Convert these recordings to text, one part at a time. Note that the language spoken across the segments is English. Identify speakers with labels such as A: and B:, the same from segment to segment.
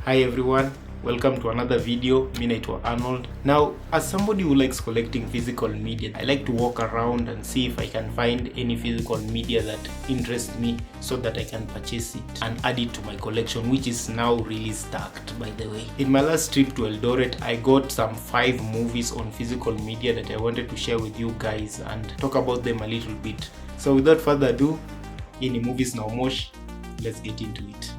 A: Hi everyone, welcome to another video. Mimi naitwa Arnold. Now, as somebody who likes collecting physical media, I like to walk around and see if I can find any physical media that interests me so that I can purchase it and add it to my collection, which is now really stacked, by the way. In my last trip to Eldoret, I got some 5 movies on physical media that I wanted to share with you guys and talk about them a little bit. So without further ado, in Movies Now Mosh, let's get into it.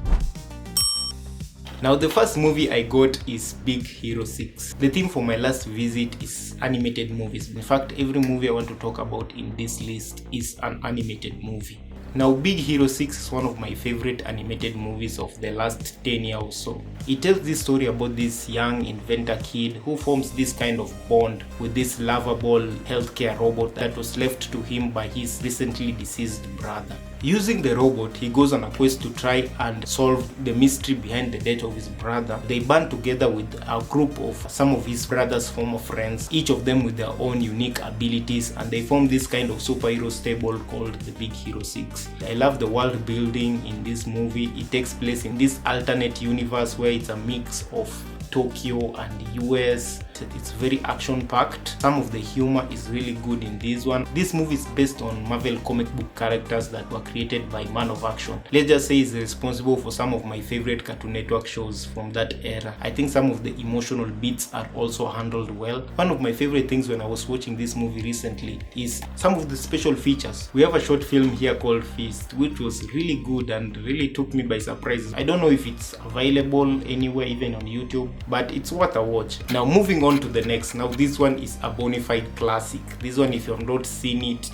A: Now the first movie I got is Big Hero 6. The theme for my last visit is animated movies. In fact, every movie I want to talk about in this list is an animated movie. Now Big Hero 6 is one of my favorite animated movies of the last 10 years or so. It tells this story about this young inventor kid who forms this kind of bond with this lovable healthcare robot that was left to him by his recently deceased brother. Using the robot, he goes on a quest to try and solve the mystery behind the death of his brother. They band together with a group of some of his brother's former friends, each of them with their own unique abilities, and they form this kind of superhero stable called the Big Hero 6. I love the world building in this movie. It takes place in this alternate universe where it's a mix of Tokyo and US. It's very action packed. Some of the humor is really good in this one. This movie is based on Marvel comic book characters that were created by Man of Action. Let's just say he's responsible for some of my favorite Cartoon Network shows from that era. I think some of the emotional beats are also handled well. One of my favorite things when I was watching this movie recently is some of the special features. We have a short film here called Feast, which was really good and really took me by surprise. I don't know if it's available anywhere, even on YouTube, but it's worth a watch. Now moving on to the next. Now this one is a bona fide classic. This one, if you have not seen it,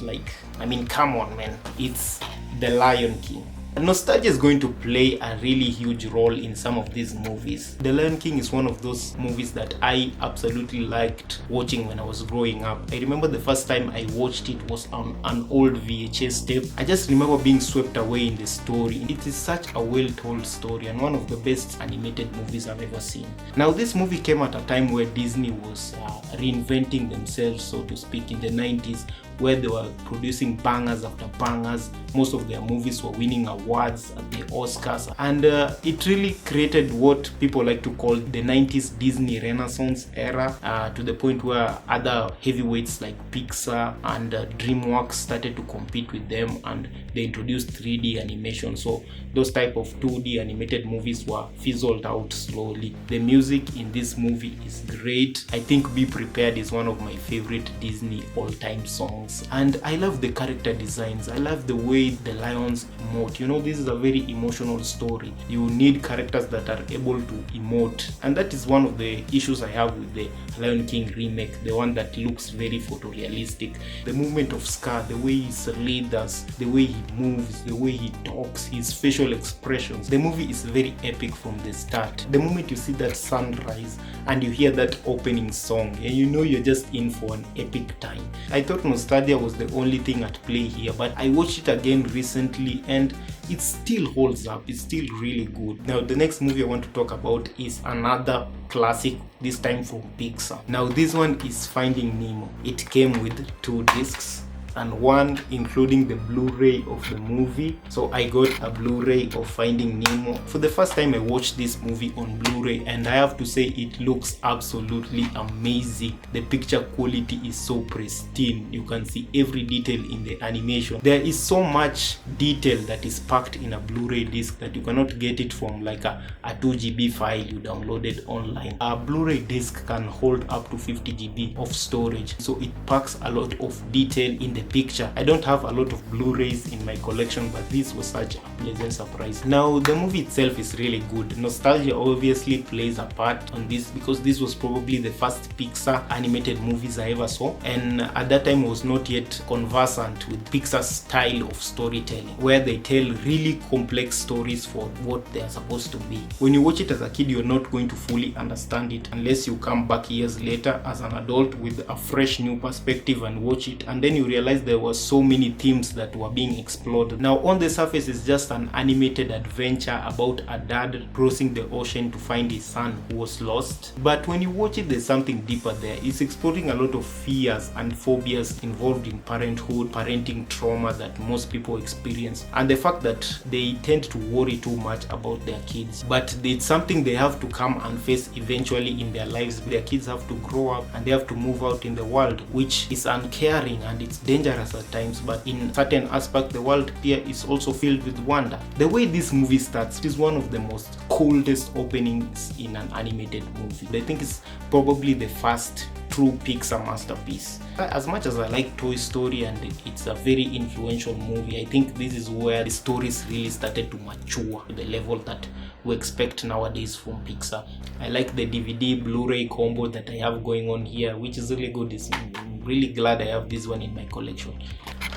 A: come on man, it's The Lion King. Nostalgia is going to play a really huge role in some of these movies. The Lion King is one of those movies that I absolutely liked watching when I was growing up. I remember the first time I watched it was on an old VHS tape. I just remember being swept away in the story. It is such a well-told story and one of the best animated movies I've ever seen. Now this movie came at a time where Disney was reinventing themselves, so to speak, in the 90s, where they were producing bangers after bangers. Most of their movies were winning awards at the Oscars, and it really created what people like to call the 90s Disney Renaissance era, to the point where other heavyweights like Pixar and DreamWorks started to compete with them, and they introduced 3D animation. So those type of 2D animated movies were fizzled out slowly. The music in this movie is great. I think Be Prepared is one of my favorite Disney all-time songs, and I love the character designs. I love the way the lions emote. You know, this is a very emotional story. You need characters that are able to emote, and that is one of the issues I have with the Lion King remake, the one that looks very photorealistic. The movement of Scar, the way he slithers, the way he moves, the way he talks, his facial expressions. The movie is very epic from the start. The moment you see that sunrise and you hear that opening song, and you know you're just in for an epic time. I thought nostalgia was the only thing at play here, but I watched it again recently and it still holds up. It's still really good. Now the next movie I want to talk about is another classic, this time from Pixar. Now this one is Finding Nemo. It came with 2 discs and one including the Blu-ray of the movie. So I got a Blu-ray of Finding Nemo. For the first time I watched this movie on Blu-ray, and I have to say it looks absolutely amazing. The picture quality is so pristine. You can see every detail in the animation. There is so much detail that is packed in a Blu-ray disc that you cannot get it from like a 2 GB file you downloaded online. A Blu-ray disc can hold up to 50 GB of storage, so it packs a lot of detail in the picture. I don't have a lot of Blu-rays in my collection, but this was such a pleasant surprise. Now the movie itself is really good. Nostalgia obviously plays a part on this because this was probably the first Pixar animated movies I ever saw, and at that time I was not yet conversant with Pixar's style of storytelling, where they tell really complex stories for what they are supposed to be. When you watch it as a kid, you're not going to fully understand it unless you come back years later as an adult with a fresh new perspective and watch it, and then you realize realized there were so many themes that were being explored. Now on the surface it's just an animated adventure about a dad crossing the ocean to find his son who was lost, but when you watch it there's something deeper there. It's exploring a lot of fears and phobias involved in parenthood, parenting trauma that most people experience, and the fact that they tend to worry too much about their kids, but it's something they have to come and face eventually in their lives. Their kids have to grow up and they have to move out in the world, which is uncaring and it's dangerous at times, but in certain aspects the world here is also filled with wonder. The way this movie starts is one of the most coldest openings in an animated movie. I think it's probably the first true Pixar masterpiece. As much as I like Toy Story and it's a very influential movie, I think this is where the stories really started to mature to the level that we expect nowadays from Pixar. I like the DVD Blu-ray combo that I have going on here, which is really good. I'm really glad I have this one in my collection.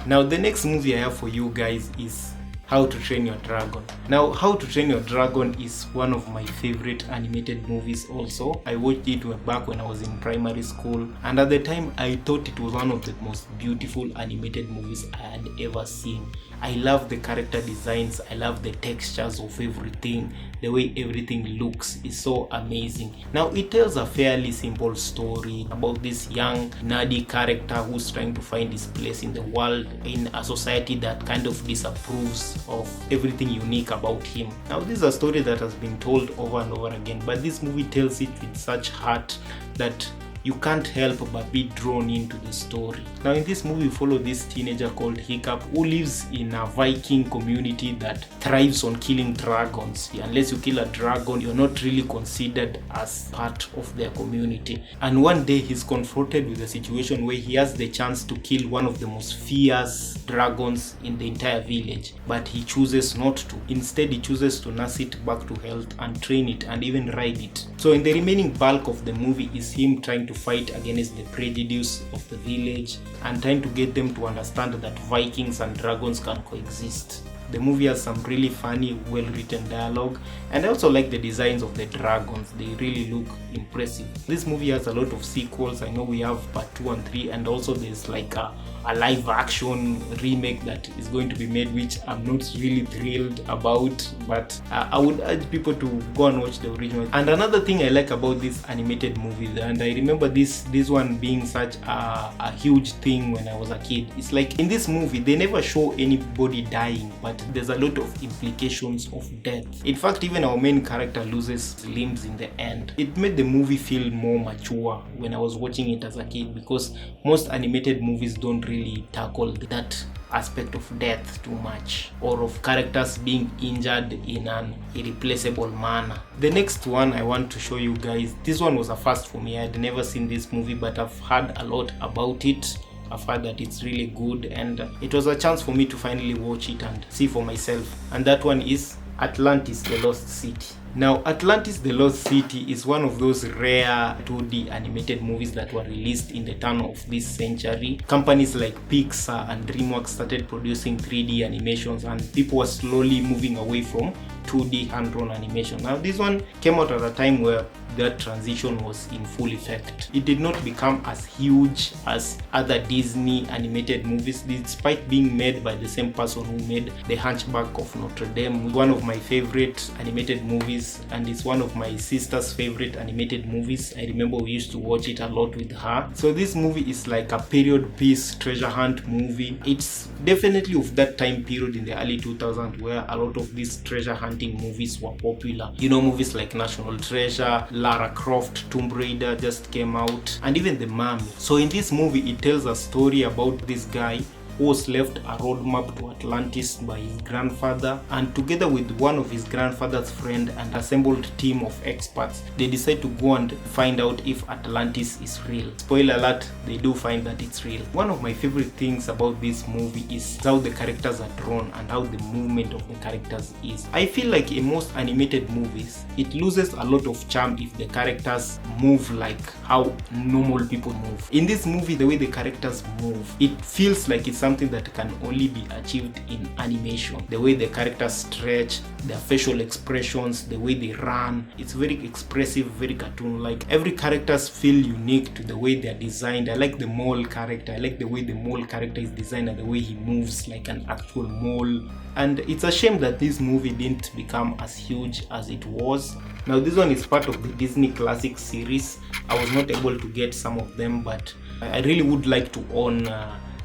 A: Now the next movie I have for you guys is How to Train Your Dragon. Now, How to Train Your Dragon is one of my favorite animated movies also. I watched it back when I was in primary school, and at the time I thought it was one of the most beautiful animated movies I had ever seen. I love the character designs, I love the textures of everything, the way everything looks is so amazing. Now it tells a fairly simple story about this young nerdy character who's trying to find his place in the world, in a society that kind of disapproves of everything unique about him. Now this is a story that has been told over and over again, but this movie tells it with such heart that you can't help but be drawn into the story. Now in this movie we follow this teenager called Hiccup who lives in a Viking community that thrives on killing dragons. Unless you kill a dragon, you're not really considered as part of their community. And one day he's confronted with a situation where he has the chance to kill one of the most fierce dragons in the entire village, but he chooses not to. Instead he chooses to nurse it back to health and train it and even ride it. So in the remaining bulk of the movie is him trying to fight against the prejudice of the village and trying to get them to understand that Vikings and dragons can coexist. The movie has some really funny, well-written dialogue, and I also like the designs of the dragons. They really look impressive. This movie has a lot of sequels. I know we have part 2 and 3, and also there's like a live action remake that is going to be made, which I'm not really thrilled about, but I would urge people to go and watch the original. And another thing I like about this animated movie, and I remember this one being such a huge thing when I was a kid, it's like in this movie they never show anybody dying, but there's a lot of implications of death. In fact, even our main character loses limbs in the end. It made the movie feel more mature when I was watching it as a kid, because most animated movies don't really tackle that aspect of death too much, or of characters being injured in an irreplaceable manner. The next one I want to show you guys, this one was a first for me. I had never seen this movie, but I've heard a lot about it. I've heard that it's really good, and it was a chance for me to finally watch it and see for myself. And that one is Atlantis: The Lost City. Now, Atlantis: The Lost City is one of those rare 2D animated movies that were released in the turn of this century. Companies like Pixar and DreamWorks started producing 3D animations, and people were slowly moving away from 2D hand-drawn animation. Now, this one came out at a time where that transition was in full effect. It did not become as huge as other Disney animated movies, despite being made by the same person who made The Hunchback of Notre Dame, one of my favorite animated movies, and it's one of my sister's favorite animated movies. I remember we used to watch it a lot with her. So this movie is like a period piece treasure hunt movie. It's definitely of that time period in the early 2000s where a lot of these treasure hunting movies were popular. You know, movies like National Treasure, Lara Croft, Tomb Raider just came out, and even The Mummy. So in this movie it tells a story about this guy who was left a roadmap to Atlantis by his grandfather, and together with one of his grandfather's friend and assembled team of experts, they decide to go and find out if Atlantis is real. Spoiler alert, they do find that it's real. One of my favorite things about this movie is how the characters are drawn and how the movement of the characters is. I feel like in most animated movies, it loses a lot of charm if the characters move like how normal people move. In this movie, the way the characters move, it feels like it's something that can only be achieved in animation. The way the characters stretch, their facial expressions, the way they run, it's very expressive, very cartoon-like. Every characters feel unique to the way they're designed. I like the mole character. I like the way the mole character is designed and the way he moves like an actual mole. And it's a shame that this movie didn't become as huge as it was. Now this one is part of the Disney Classic series. I was not able to get some of them, but I really would like to own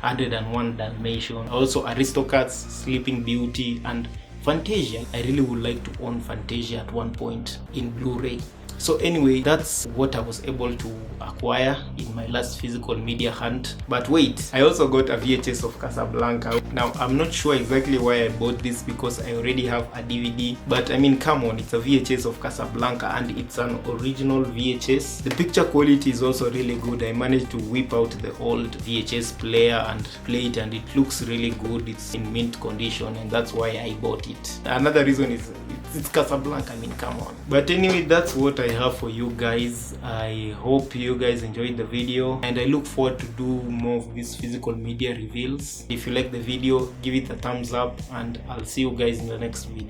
A: 101 Dalmatian, also Aristocats, Sleeping Beauty, and Fantasia. I really would like to own Fantasia at one point in Blu-ray. So anyway, that's what I was able to acquire in my last physical media hunt. But wait, I also got a VHS of Casablanca. Now, I'm not sure exactly why I bought this because I already have a DVD. But I mean, come on, it's a VHS of Casablanca and it's an original VHS. The picture quality is also really good. I managed to whip out the old VHS player and play it, and it looks really good. It's in mint condition, and that's why I bought it. Another reason is it's Casablanca. I mean, come on. But anyway, that's what I have for you guys. I hope you guys enjoyed the video, and I look forward to do more of these physical media reveals. If you like the video, give it a thumbs up, and I'll see you guys in the next video.